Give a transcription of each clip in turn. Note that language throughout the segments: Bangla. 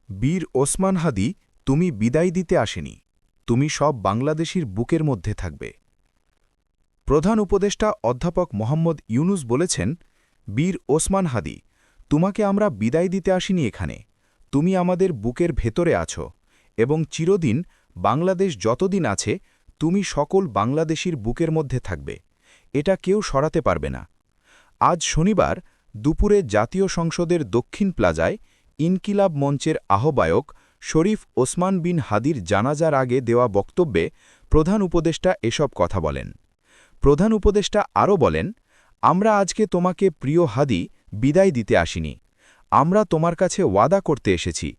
বীর ওসমান হাদি তুমি বিদায় দিতে আসেনি, তুমি সব বাংলাদেশির বুকের মধ্যে থাকবে। প্রধান উপদেষ্টা অধ্যাপক মোহাম্মদ ইউনুস বলেছেন, বীর ওসমান হাদি তোমাকে আমরা বিদায় দিতে আসিনি এখানে, তুমি আমাদের বুকের ভেতরে আছো এবং চিরদিন বাংলাদেশ যতদিন আছে তুমি সকল বাংলাদেশির বুকের মধ্যে থাকবে, এটা কেউ সরাতে পারবে না। আজ শনিবার দুপুরে জাতীয় সংসদের দক্ষিণ প্লাজায় ইনকিলাব মঞ্চের আহ্বায়ক শরীফ ওসমান বিন হাদির জানাজার আগে দেওয়া বক্তব্যে প্রধান উপদেষ্টা এসব কথা বলেন। প্রধান উপদেষ্টা আরও বলেন, আমরা আজকে তোমাকে প্রিয় হাদি বিদায় দিতে আসিনি, আমরা তোমার কাছে ওয়াদা করতে এসেছি,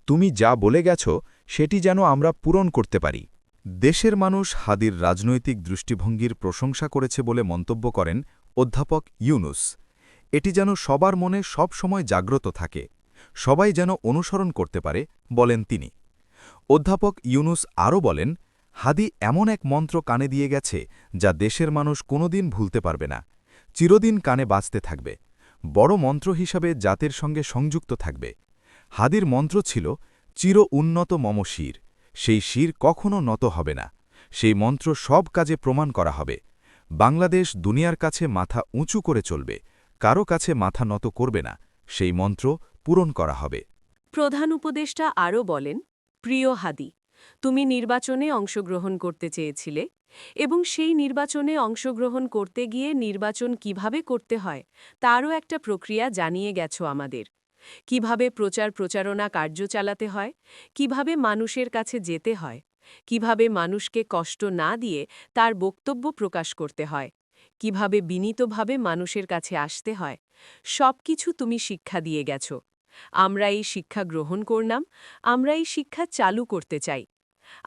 তুমি যা বলে গেছ সেটি যেন আমরা পূরণ করতে পারি। দেশের মানুষ হাদির রাজনৈতিক দৃষ্টিভঙ্গির প্রশংসা করেছে বলে মন্তব্য করেন অধ্যাপক ইউনুস। এটি যেন সবার মনে সব সময় জাগ্রত থাকে, সবাই যেন অনুসরণ করতে পারে, বলেন তিনি। অধ্যাপক ইউনুস আরও বলেন, হাদি এমন এক মন্ত্র কানে দিয়ে গেছে যা দেশের মানুষ কোনোদিন ভুলতে পারবে না, চিরদিন কানে বাজতে থাকবে, বড় মন্ত্র হিসাবে জাতির সঙ্গে সংযুক্ত থাকবে। হাদির মন্ত্র ছিল চির উন্নত মম শির, সেই শির কখনও নত হবে না, সেই মন্ত্র সব কাজে প্রমাণ করা হবে। বাংলাদেশ দুনিয়ার কাছে মাথা উঁচু করে চলবে, কারো কাছে মাথা নত করবে না, সেই মন্ত্র পূরণ করা হবে। প্রধান উপদেষ্টা আরও বলেন, প্রিয় হাদি তুমি নির্বাচনে অংশগ্রহণ করতে চেয়েছিলে এবং সেই নির্বাচনে অংশগ্রহণ করতে গিয়ে নির্বাচন কিভাবে করতে হয় তারও একটা প্রক্রিয়া জানিয়ে গেছ আমাদের। কিভাবে প্রচারণা কার্য চালাতে হয়, কিভাবে মানুষের কাছে যেতে হয়, কিভাবে মানুষকে কষ্ট না দিয়ে তার বক্তব্য প্রকাশ করতে হয়, কিভাবে বিনীতভাবে মানুষের কাছে আসতে হয়, সবকিছু তুমি শিক্ষা দিয়ে গেছ। আমরা এই শিক্ষা গ্রহণ করলাম, আমরা এই শিক্ষা চালু করতে চাই।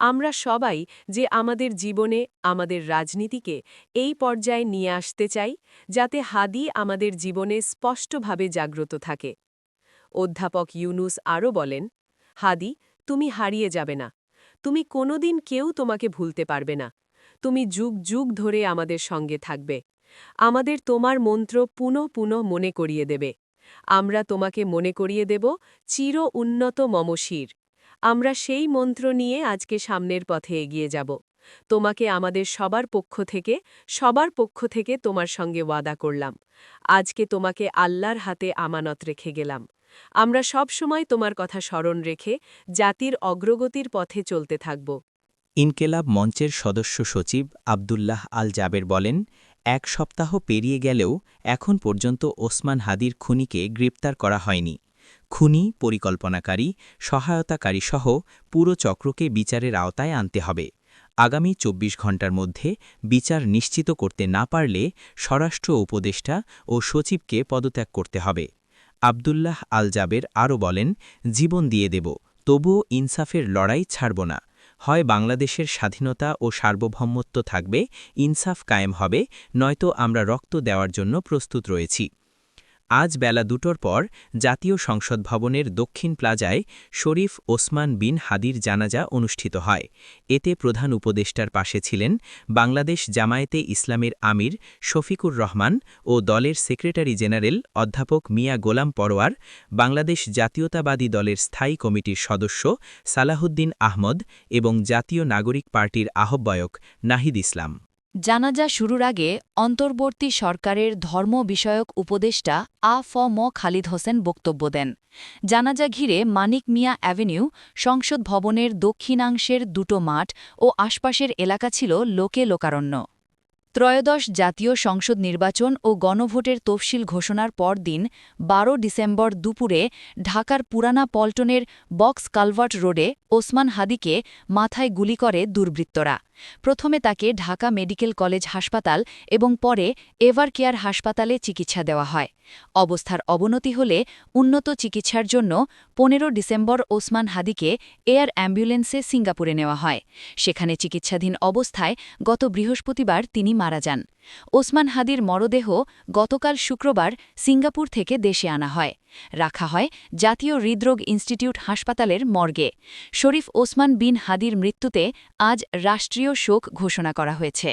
আমরা সবাই যে আমাদের জীবনে আমাদের রাজনীতিকে এই পর্যায়ে নিয়ে আসতে চাই যাতে হাদি আমাদের জীবনে স্পষ্টভাবে জাগ্রত থাকে। অধ্যাপক ইউনুস আরও বলেন, হাদি তুমি হারিয়ে যাবে না, তুমি কোনোদিন কেউ তোমাকে ভুলতে পারবে না, তুমি যুগ যুগ ধরে আমাদের সঙ্গে থাকবে, আমাদের তোমার মন্ত্র পুনঃ পুনঃ মনে করিয়ে দেবে। আমরা তোমাকে মনে করিয়ে দেব চির উন্নত মম শির। আমরা সেই মন্ত্র নিয়ে আজকে সামনের পথে এগিয়ে যাব। তোমাকে আমাদের সবার পক্ষ থেকে তোমার সঙ্গে ওয়াদা করলাম। আজকে তোমাকে আল্লাহর হাতে আমানত রেখে গেলাম। আমরা সব সময় তোমার কথা স্মরণ রেখে জাতির অগ্রগতির পথে চলতে থাকব। ইনকেলাব মঞ্চের সদস্য সচিব আবদুল্লাহ আল জাবের বলেন, এক সপ্তাহ পেরিয়ে গেলেও এখন পর্যন্ত ওসমান হাদির খুনিকে গ্রেপ্তার করা হয়নি। খুনি, পরিকল্পনাকারী, সহায়তাকারী সহ পুরো চক্রকে বিচারের আওতায় আনতে হবে। আগামী ২৪ ঘণ্টার মধ্যে বিচার নিশ্চিত করতে না পারলে স্বরাষ্ট্র উপদেষ্টা ও সচিবকে পদত্যাগ করতে হবে। আবদুল্লাহ আল জাবের আরও বলেন, জীবন দিয়ে দেব, তবুও ইনসাফের লড়াই ছাড়ব না। হয় বাংলাদেশের স্বাধীনতা ও সার্বভৌমত্ব থাকবে, ইনসাফ কায়েম হবে, নয়তো আমরা রক্ত দেওয়ার জন্য প্রস্তুত রয়েছি। আজ বেলা ২টোর পর জাতীয় সংসদ ভবনের দক্ষিণ প্লাজায় শরীফ ওসমান বিন হাদির জানাজা অনুষ্ঠিত হয়। এতে প্রধান উপদেষ্টার পাশে ছিলেন বাংলাদেশ জামায়াতে ইসলামের আমির শফিকুর রহমান ও দলের সেক্রেটারি জেনারেল অধ্যাপক মিয়া গোলাম পরোয়ার, বাংলাদেশ জাতীয়তাবাদী দলের স্থায়ী কমিটির সদস্য সালাহুদ্দিন আহমদ এবং জাতীয় নাগরিক পার্টির আহ্বায়ক নাহিদ ইসলাম। জানাজা শুরুর আগে অন্তর্বর্তী সরকারের ধর্ম বিষয়ক উপদেষ্টা আ.ফ.ম. খালিদ হোসেন বক্তব্য দেন। জানাজা ঘিরে মানিক মিয়া অ্যাভিনিউ, সংসদ ভবনের দক্ষিণাংশের দুটো মাঠ ও আশপাশের এলাকা ছিল লোকে লোকারণ্য। ত্রয়োদশ জাতীয় সংসদ নির্বাচন ও গণভোটের তফসিল ঘোষণার পরদিন ১২ ডিসেম্বর দুপুরে ঢাকার পুরানা পল্টনের বক্স কালভার্ট রোডে ওসমান হাদিকে মাথায় গুলি করে দুর্বৃত্তরা। প্রথমে তাকে ঢাকা মেডিকেল কলেজ হাসপাতাল এবং পরে এভার কেয়ার হাসপাতালে চিকিৎসা দেওয়া হয়। অবস্থার অবনতি হলে উন্নত চিকিৎসার জন্য ১৫ ডিসেম্বর ওসমান হাদিকে এয়ার অ্যাম্বুলেন্সে সিঙ্গাপুরে নেওয়া হয়। সেখানে চিকিৎসাধীন অবস্থায় গত বৃহস্পতিবার তিনি মারা যান। ওসমান হাদির মরদেহ গতকাল শুক্রবার সিঙ্গাপুর থেকে দেশে আনা হয়, রাখা হয় জাতীয় হৃদরোগ ইনস্টিটিউট হাসপাতালের মর্গে। শরীফ ওসমান বিন হাদির মৃত্যুতে আজ রাষ্ট্রীয় শোক ঘোষণা করা হয়েছে।